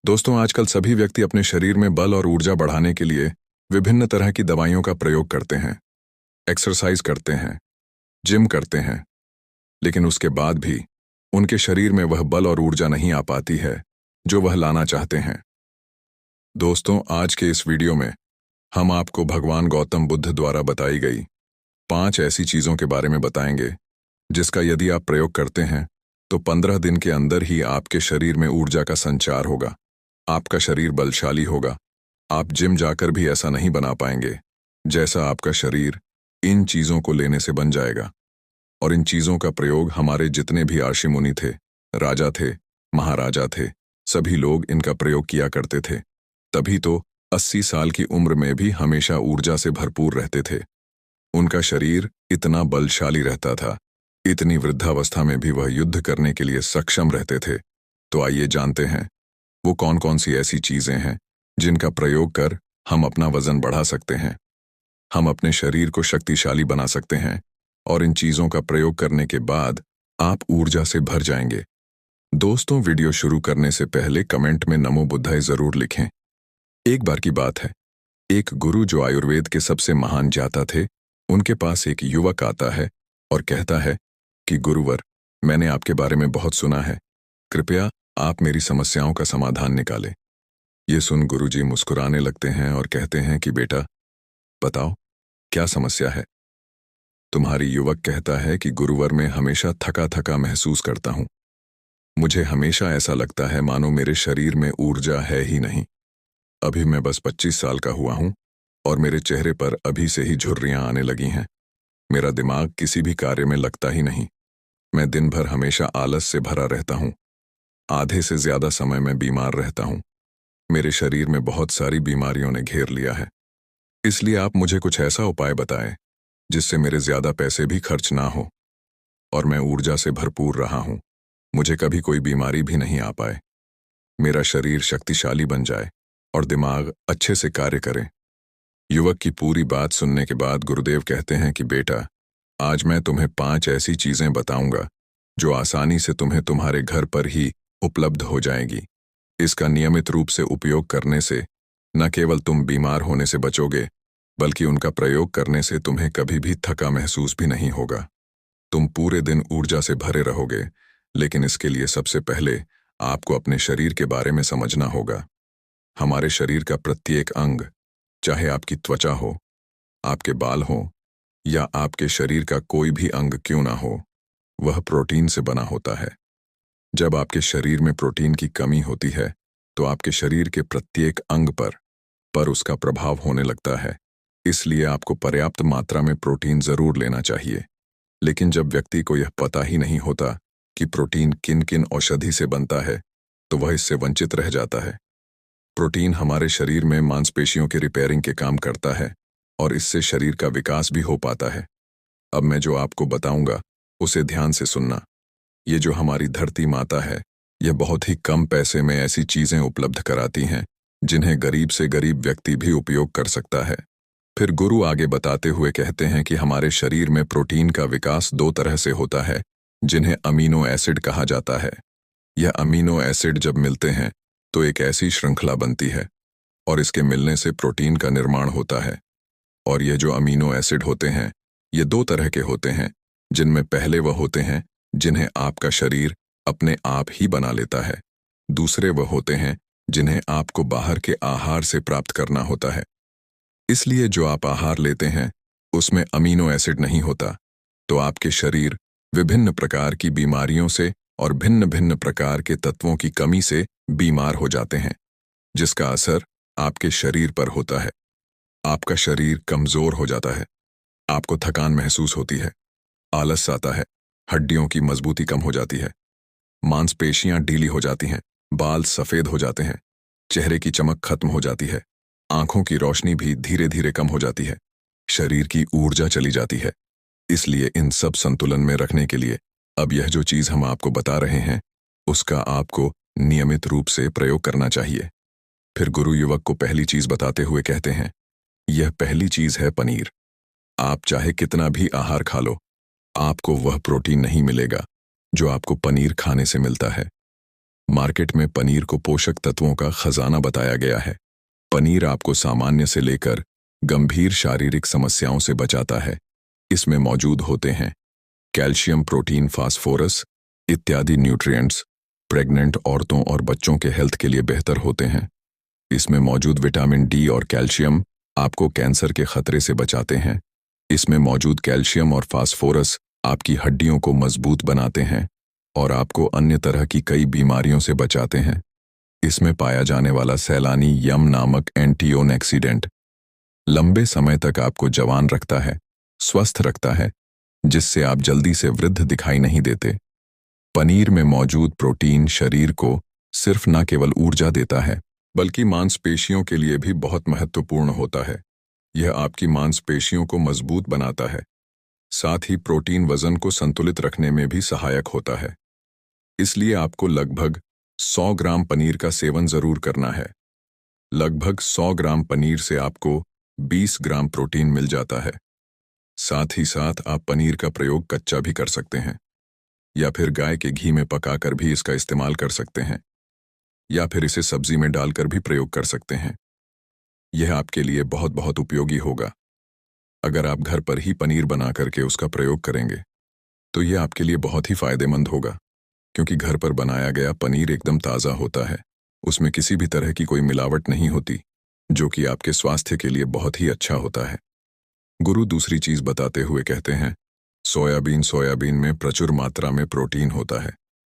दोस्तों, आजकल सभी व्यक्ति अपने शरीर में बल और ऊर्जा बढ़ाने के लिए विभिन्न तरह की दवाइयों का प्रयोग करते हैं, एक्सरसाइज करते हैं, जिम करते हैं, लेकिन उसके बाद भी उनके शरीर में वह बल और ऊर्जा नहीं आ पाती है जो वह लाना चाहते हैं। दोस्तों, आज के इस वीडियो में हम आपको भगवान गौतम बुद्ध द्वारा बताई गई 5 ऐसी चीजों के बारे में बताएंगे जिसका यदि आप प्रयोग करते हैं तो 15 दिन के अंदर ही आपके शरीर में ऊर्जा का संचार होगा, आपका शरीर बलशाली होगा। आप जिम जाकर भी ऐसा नहीं बना पाएंगे जैसा आपका शरीर इन चीजों को लेने से बन जाएगा। और इन चीजों का प्रयोग हमारे जितने भी ऋषि मुनि थे, राजा थे, महाराजा थे, सभी लोग इनका प्रयोग किया करते थे। तभी तो 80 साल की उम्र में भी हमेशा ऊर्जा से भरपूर रहते थे। उनका शरीर इतना बलशाली रहता था, इतनी वृद्धावस्था में भी वह युद्ध करने के लिए सक्षम रहते थे। तो आइए जानते हैं वो कौन कौन सी ऐसी चीजें हैं जिनका प्रयोग कर हम अपना वजन बढ़ा सकते हैं, हम अपने शरीर को शक्तिशाली बना सकते हैं, और इन चीजों का प्रयोग करने के बाद आप ऊर्जा से भर जाएंगे। दोस्तों, वीडियो शुरू करने से पहले कमेंट में नमो बुद्धाय जरूर लिखें। एक बार की बात है, एक गुरु जो आयुर्वेद के सबसे महान ज्ञाता थे, उनके पास एक युवक आता है और कहता है कि गुरुवर, मैंने आपके बारे में बहुत सुना है, कृपया आप मेरी समस्याओं का समाधान निकालें। ये सुन गुरुजी मुस्कुराने लगते हैं और कहते हैं कि बेटा, बताओ क्या समस्या है। तुम्हारी युवक कहता है कि गुरुवर, मैं हमेशा थका थका महसूस करता हूं। मुझे हमेशा ऐसा लगता है मानो मेरे शरीर में ऊर्जा है ही नहीं। अभी मैं बस 25 साल का हुआ हूं और मेरे चेहरे पर अभी से ही झुर्रियां आने लगी हैं। मेरा दिमाग किसी भी कार्य में लगता ही नहीं। मैं दिन भर हमेशा आलस से भरा रहता हूं। आधे से ज्यादा समय मैं बीमार रहता हूं। मेरे शरीर में बहुत सारी बीमारियों ने घेर लिया है। इसलिए आप मुझे कुछ ऐसा उपाय बताएं जिससे मेरे ज्यादा पैसे भी खर्च ना हो और मैं ऊर्जा से भरपूर रहा हूं। मुझे कभी कोई बीमारी भी नहीं आ पाए। मेरा शरीर शक्तिशाली बन जाए और दिमाग अच्छे से कार्य करे। युवक की पूरी बात सुनने के बाद गुरुदेव कहते हैं कि बेटा, आज मैं तुम्हें 5 ऐसी चीजें बताऊंगा जो आसानी से तुम्हें तुम्हारे घर पर ही उपलब्ध हो जाएगी। इसका नियमित रूप से उपयोग करने से न केवल तुम बीमार होने से बचोगे, बल्कि उनका प्रयोग करने से तुम्हें कभी भी थका महसूस भी नहीं होगा। तुम पूरे दिन ऊर्जा से भरे रहोगे। लेकिन इसके लिए सबसे पहले आपको अपने शरीर के बारे में समझना होगा। हमारे शरीर का प्रत्येक अंग, चाहे आपकी त्वचा हो, आपके बाल हो, या आपके शरीर का कोई भी अंग क्यों ना हो, वह प्रोटीन से बना होता है। जब आपके शरीर में प्रोटीन की कमी होती है तो आपके शरीर के प्रत्येक अंग पर उसका प्रभाव होने लगता है। इसलिए आपको पर्याप्त मात्रा में प्रोटीन जरूर लेना चाहिए। लेकिन जब व्यक्ति को यह पता ही नहीं होता कि प्रोटीन किन किन औषधि से बनता है, तो वह इससे वंचित रह जाता है। प्रोटीन हमारे शरीर में मांसपेशियों के रिपेयरिंग के काम करता है और इससे शरीर का विकास भी हो पाता है। अब मैं जो आपको बताऊंगा उसे ध्यान से सुनना। ये जो हमारी धरती माता है, यह बहुत ही कम पैसे में ऐसी चीजें उपलब्ध कराती हैं जिन्हें गरीब से गरीब व्यक्ति भी उपयोग कर सकता है। फिर गुरु आगे बताते हुए कहते हैं कि हमारे शरीर में प्रोटीन का विकास 2 तरह से होता है, जिन्हें अमीनो एसिड कहा जाता है। यह अमीनो एसिड जब मिलते हैं तो एक ऐसी श्रृंखला बनती है और इसके मिलने से प्रोटीन का निर्माण होता है। और ये जो अमीनो एसिड होते हैं, ये 2 तरह के होते हैं, जिनमें पहले वह होते हैं जिन्हें आपका शरीर अपने आप ही बना लेता है। दूसरे वह होते हैं जिन्हें आपको बाहर के आहार से प्राप्त करना होता है। इसलिए जो आप आहार लेते हैं उसमें अमीनो एसिड नहीं होता, तो आपके शरीर विभिन्न प्रकार की बीमारियों से और भिन्न भिन्न प्रकार के तत्वों की कमी से बीमार हो जाते हैं, जिसका असर आपके शरीर पर होता है। आपका शरीर कमजोर हो जाता है, आपको थकान महसूस होती है, आलस आता है, हड्डियों की मजबूती कम हो जाती है, मांसपेशियां ढीली हो जाती हैं, बाल सफेद हो जाते हैं, चेहरे की चमक खत्म हो जाती है, आंखों की रोशनी भी धीरे धीरे कम हो जाती है, शरीर की ऊर्जा चली जाती है। इसलिए इन सब संतुलन में रखने के लिए अब यह जो चीज हम आपको बता रहे हैं, उसका आपको नियमित रूप से प्रयोग करना चाहिए। फिर गुरु युवक को पहली चीज बताते हुए कहते हैं, यह पहली चीज है पनीर। आप चाहे कितना भी आहार खा लो, आपको वह प्रोटीन नहीं मिलेगा जो आपको पनीर खाने से मिलता है। मार्केट में पनीर को पोषक तत्वों का खजाना बताया गया है। पनीर आपको सामान्य से लेकर गंभीर शारीरिक समस्याओं से बचाता है। इसमें मौजूद होते हैं कैल्शियम, प्रोटीन, फास्फोरस इत्यादि न्यूट्रिएंट्स प्रेग्नेंट औरतों और बच्चों के हेल्थ के लिए बेहतर होते हैं। इसमें मौजूद विटामिन डी और कैल्शियम आपको कैंसर के खतरे से बचाते हैं। इसमें मौजूद कैल्शियम और फास्फोरस आपकी हड्डियों को मजबूत बनाते हैं और आपको अन्य तरह की कई बीमारियों से बचाते हैं। इसमें पाया जाने वाला सैलानी यम नामक एंटीऑक्सीडेंट लंबे समय तक आपको जवान रखता है, स्वस्थ रखता है, जिससे आप जल्दी से वृद्ध दिखाई नहीं देते। पनीर में मौजूद प्रोटीन शरीर को सिर्फ न केवल ऊर्जा देता है, बल्कि मांसपेशियों के लिए भी बहुत महत्वपूर्ण होता है। यह आपकी मांसपेशियों को मजबूत बनाता है। साथ ही प्रोटीन वजन को संतुलित रखने में भी सहायक होता है। इसलिए आपको लगभग 100 ग्राम पनीर का सेवन जरूर करना है। लगभग 100 ग्राम पनीर से आपको 20 ग्राम प्रोटीन मिल जाता है। साथ ही साथ आप पनीर का प्रयोग कच्चा भी कर सकते हैं, या फिर गाय के घी में पकाकर भी इसका इस्तेमाल कर सकते हैं, या फिर इसे सब्जी में डालकर भी प्रयोग कर सकते हैं। यह आपके लिए बहुत बहुत उपयोगी होगा। अगर आप घर पर ही पनीर बना करके उसका प्रयोग करेंगे तो यह आपके लिए बहुत ही फायदेमंद होगा, क्योंकि घर पर बनाया गया पनीर एकदम ताज़ा होता है। उसमें किसी भी तरह की कोई मिलावट नहीं होती, जो कि आपके स्वास्थ्य के लिए बहुत ही अच्छा होता है। गुरु दूसरी चीज़ बताते हुए कहते हैं, सोयाबीन में प्रचुर मात्रा में प्रोटीन होता है।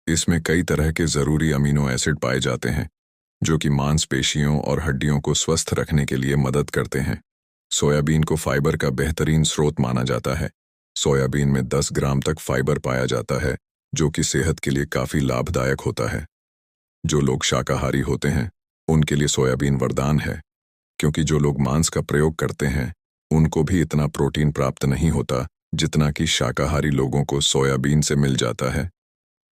इसमें कई तरह के ज़रूरी अमीनो एसिड पाए जाते हैं, जो कि मांसपेशियों और हड्डियों को स्वस्थ रखने के लिए मदद करते हैं। सोयाबीन को फाइबर का बेहतरीन स्रोत माना जाता है। सोयाबीन में 10 ग्राम तक फाइबर पाया जाता है, जो कि सेहत के लिए काफ़ी लाभदायक होता है। जो लोग शाकाहारी होते हैं उनके लिए सोयाबीन वरदान है, क्योंकि जो लोग मांस का प्रयोग करते हैं उनको भी इतना प्रोटीन प्राप्त नहीं होता जितना कि शाकाहारी लोगों को सोयाबीन से मिल जाता है।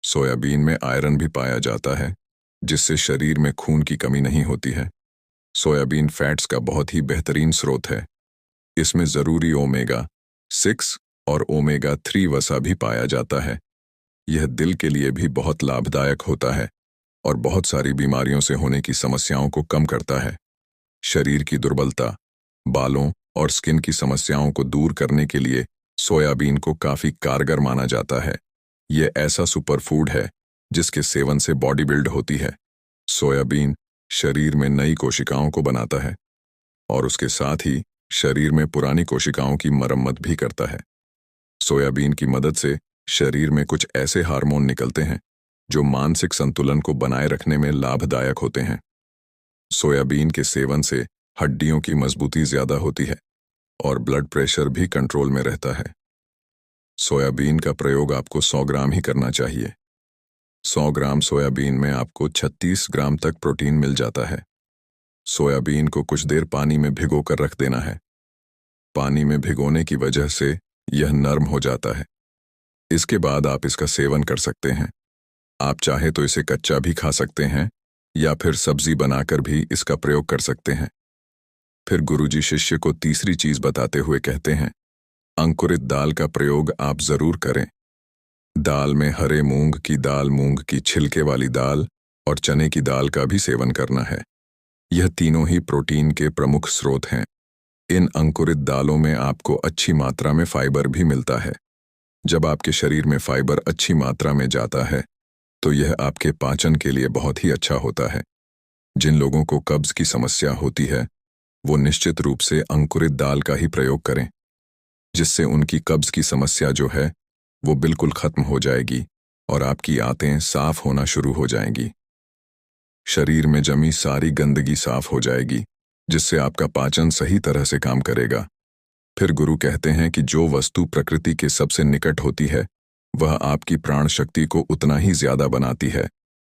सोयाबीन में आयरन भी पाया जाता है, जिससे शरीर में खून की कमी नहीं होती है। सोयाबीन फैट्स का बहुत ही बेहतरीन स्रोत है। इसमें ज़रूरी ओमेगा 6 और ओमेगा 3 वसा भी पाया जाता है। यह दिल के लिए भी बहुत लाभदायक होता है और बहुत सारी बीमारियों से होने की समस्याओं को कम करता है। शरीर की दुर्बलता, बालों और स्किन की समस्याओं को दूर करने के लिए सोयाबीन को काफ़ी कारगर माना जाता है। यह ऐसा सुपरफूड है जिसके सेवन से बॉडी बिल्ड होती है। सोयाबीन शरीर में नई कोशिकाओं को बनाता है और उसके साथ ही शरीर में पुरानी कोशिकाओं की मरम्मत भी करता है। सोयाबीन की मदद से शरीर में कुछ ऐसे हार्मोन निकलते हैं जो मानसिक संतुलन को बनाए रखने में लाभदायक होते हैं। सोयाबीन के सेवन से हड्डियों की मजबूती ज़्यादा होती है और ब्लड प्रेशर भी कंट्रोल में रहता है। सोयाबीन का प्रयोग आपको 100 ग्राम ही करना चाहिए। 100 ग्राम सोयाबीन में आपको 36 ग्राम तक प्रोटीन मिल जाता है। सोयाबीन को कुछ देर पानी में भिगो कर रख देना है। पानी में भिगोने की वजह से यह नरम हो जाता है। इसके बाद आप इसका सेवन कर सकते हैं। आप चाहे तो इसे कच्चा भी खा सकते हैं या फिर सब्जी बनाकर भी इसका प्रयोग कर सकते हैं। फिर गुरुजी शिष्य को तीसरी चीज़ बताते हुए कहते हैं, अंकुरित दाल का प्रयोग आप ज़रूर करें। दाल में हरे मूंग की दाल, मूंग की छिलके वाली दाल और चने की दाल का भी सेवन करना है। यह तीनों ही प्रोटीन के प्रमुख स्रोत हैं। इन अंकुरित दालों में आपको अच्छी मात्रा में फाइबर भी मिलता है। जब आपके शरीर में फाइबर अच्छी मात्रा में जाता है तो यह आपके पाचन के लिए बहुत ही अच्छा होता है। जिन लोगों को कब्ज की समस्या होती है वो निश्चित रूप से अंकुरित दाल का ही प्रयोग करें, जिससे उनकी कब्ज की समस्या जो है वो बिल्कुल खत्म हो जाएगी और आपकी आंतें साफ होना शुरू हो जाएंगी। शरीर में जमी सारी गंदगी साफ हो जाएगी, जिससे आपका पाचन सही तरह से काम करेगा। फिर गुरु कहते हैं कि जो वस्तु प्रकृति के सबसे निकट होती है वह आपकी प्राण शक्ति को उतना ही ज्यादा बनाती है,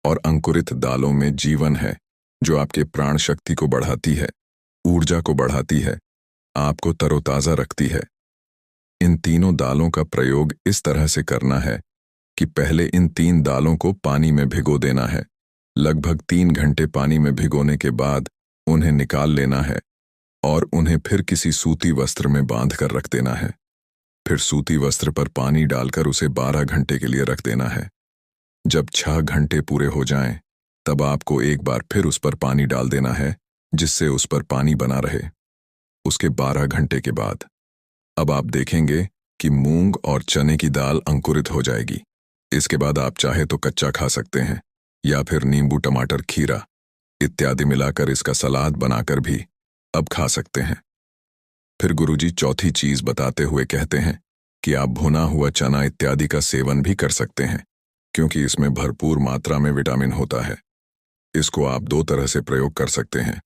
और अंकुरित दालों में जीवन है जो आपके प्राण शक्ति को बढ़ाती है, ऊर्जा को बढ़ाती है, आपको तरोताज़ा रखती है। इन तीनों दालों का प्रयोग इस तरह से करना है कि पहले इन 3 दालों को पानी में भिगो देना है। लगभग 3 घंटे पानी में भिगोने के बाद उन्हें निकाल लेना है और उन्हें फिर किसी सूती वस्त्र में बांध कर रख देना है। फिर सूती वस्त्र पर पानी डालकर उसे 12 घंटे के लिए रख देना है। जब 6 घंटे पूरे हो जाएं, तब आपको एक बार फिर उस पर पानी डाल देना है, जिससे उस पर पानी बना रहे। उसके 12 घंटे के बाद अब आप देखेंगे कि मूंग और चने की दाल अंकुरित हो जाएगी। इसके बाद आप चाहे तो कच्चा खा सकते हैं या फिर नींबू, टमाटर, खीरा इत्यादि मिलाकर इसका सलाद बनाकर भी अब खा सकते हैं। फिर गुरुजी चौथी चीज बताते हुए कहते हैं कि आप भुना हुआ चना इत्यादि का सेवन भी कर सकते हैं, क्योंकि इसमें भरपूर मात्रा में विटामिन होता है। इसको आप 2 तरह से प्रयोग कर सकते हैं।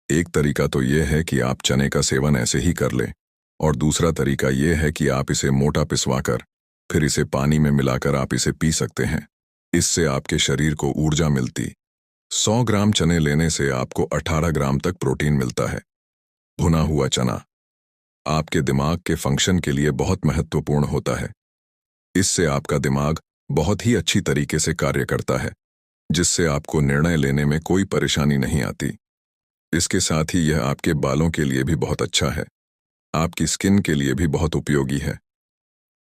एक तरीका तो यह है कि आप चने का सेवन ऐसे ही कर लें, और दूसरा तरीका यह है कि आप इसे मोटा पिसवाकर फिर इसे पानी में मिलाकर आप इसे पी सकते हैं। इससे आपके शरीर को ऊर्जा मिलती। 100 ग्राम चने लेने से आपको 18 ग्राम तक प्रोटीन मिलता है। भुना हुआ चना आपके दिमाग के फंक्शन के लिए बहुत महत्वपूर्ण होता है। इससे आपका दिमाग बहुत ही अच्छी तरीके से कार्य करता है, जिससे आपको निर्णय लेने में कोई परेशानी नहीं आती। इसके साथ ही यह आपके बालों के लिए भी बहुत अच्छा है, आपकी स्किन के लिए भी बहुत उपयोगी है।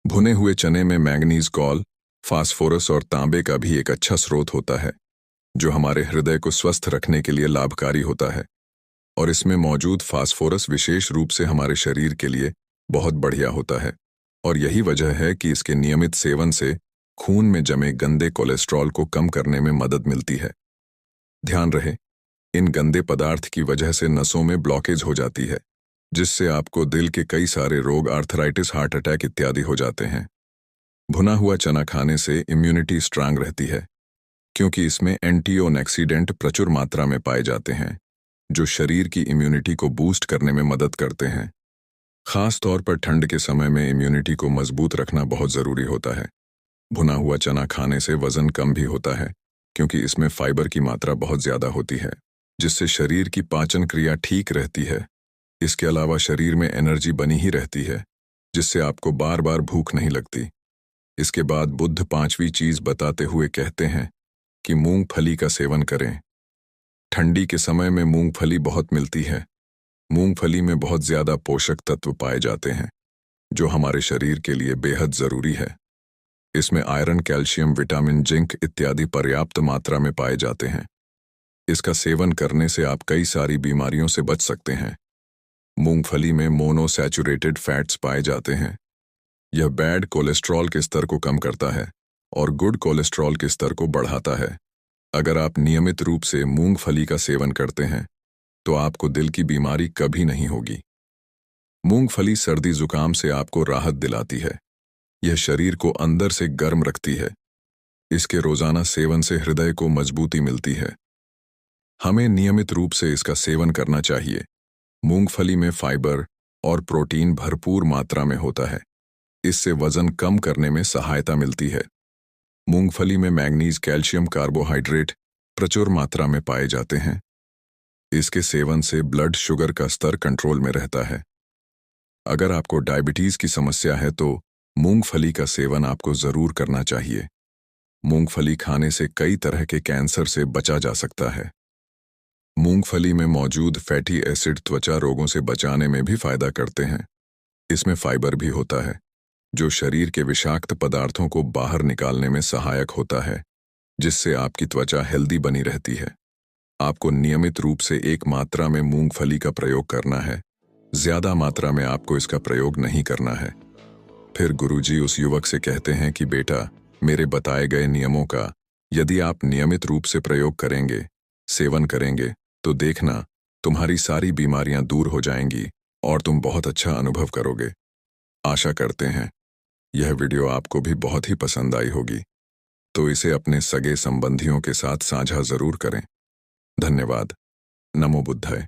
भुने हुए चने में मैंगनीज, कॉल, फास्फोरस और तांबे का भी एक अच्छा स्रोत होता है, जो हमारे हृदय को स्वस्थ रखने के लिए लाभकारी होता है। और इसमें मौजूद फास्फोरस विशेष रूप से हमारे शरीर के लिए बहुत बढ़िया होता है, और यही वजह है कि इसके नियमित सेवन से खून में जमे गंदे कोलेस्ट्रॉल को कम करने में मदद मिलती है। ध्यान रहे, इन गंदे पदार्थ की वजह से नसों में ब्लॉकेज हो जाती है, जिससे आपको दिल के कई सारे रोग, आर्थराइटिस, हार्ट अटैक इत्यादि हो जाते हैं। भुना हुआ चना खाने से इम्यूनिटी स्ट्रांग रहती है, क्योंकि इसमें एंटीऑक्सीडेंट प्रचुर मात्रा में पाए जाते हैं, जो शरीर की इम्यूनिटी को बूस्ट करने में मदद करते हैं। खास तौर पर ठंड के समय में इम्यूनिटी को मजबूत रखना बहुत ज़रूरी होता है। भुना हुआ चना खाने से वज़न कम भी होता है, क्योंकि इसमें फाइबर की मात्रा बहुत ज़्यादा होती है, जिससे शरीर की पाचन क्रिया ठीक रहती है। इसके अलावा शरीर में एनर्जी बनी ही रहती है, जिससे आपको बार बार भूख नहीं लगती। इसके बाद बुद्ध 5वीं चीज़ बताते हुए कहते हैं कि मूंगफली का सेवन करें। ठंडी के समय में मूंगफली बहुत मिलती है। मूंगफली में बहुत ज़्यादा पोषक तत्व पाए जाते हैं, जो हमारे शरीर के लिए बेहद ज़रूरी है। इसमें आयरन, कैल्शियम, विटामिन, जिंक इत्यादि पर्याप्त मात्रा में पाए जाते हैं। इसका सेवन करने से आप कई सारी बीमारियों से बच सकते हैं। मूंगफली में मोनोसैचुरेटेड फैट्स पाए जाते हैं। यह बैड कोलेस्ट्रॉल के स्तर को कम करता है और गुड कोलेस्ट्रॉल के स्तर को बढ़ाता है। अगर आप नियमित रूप से मूंगफली का सेवन करते हैं, तो आपको दिल की बीमारी कभी नहीं होगी। मूंगफली सर्दी जुकाम से आपको राहत दिलाती है। यह शरीर को अंदर से गर्म रखती है। इसके रोजाना सेवन से हृदय को मजबूती मिलती है। हमें नियमित रूप से इसका सेवन करना चाहिए। मूंगफली में फाइबर और प्रोटीन भरपूर मात्रा में होता है। इससे वजन कम करने में सहायता मिलती है। मूंगफली में मैंगनीज, कैल्शियम, कार्बोहाइड्रेट प्रचुर मात्रा में पाए जाते हैं। इसके सेवन से ब्लड शुगर का स्तर कंट्रोल में रहता है। अगर आपको डायबिटीज की समस्या है तो मूंगफली का सेवन आपको जरूर करना चाहिए। मूंगफली खाने से कई तरह के कैंसर से बचा जा सकता है। मूंगफली में मौजूद फैटी एसिड त्वचा रोगों से बचाने में भी फायदा करते हैं। इसमें फाइबर भी होता है, जो शरीर के विषाक्त पदार्थों को बाहर निकालने में सहायक होता है, जिससे आपकी त्वचा हेल्दी बनी रहती है। आपको नियमित रूप से एक मात्रा में मूंगफली का प्रयोग करना है। ज्यादा मात्रा में आपको इसका प्रयोग नहीं करना है। फिर गुरुजी उस युवक से कहते हैं कि बेटा, मेरे बताए गए नियमों का यदि आप नियमित रूप से प्रयोग करेंगे, सेवन करेंगे, तो देखना तुम्हारी सारी बीमारियां दूर हो जाएंगी और तुम बहुत अच्छा अनुभव करोगे। आशा करते हैं यह वीडियो आपको भी बहुत ही पसंद आई होगी, तो इसे अपने सगे संबंधियों के साथ साझा जरूर करें। धन्यवाद। नमो बुद्धाय।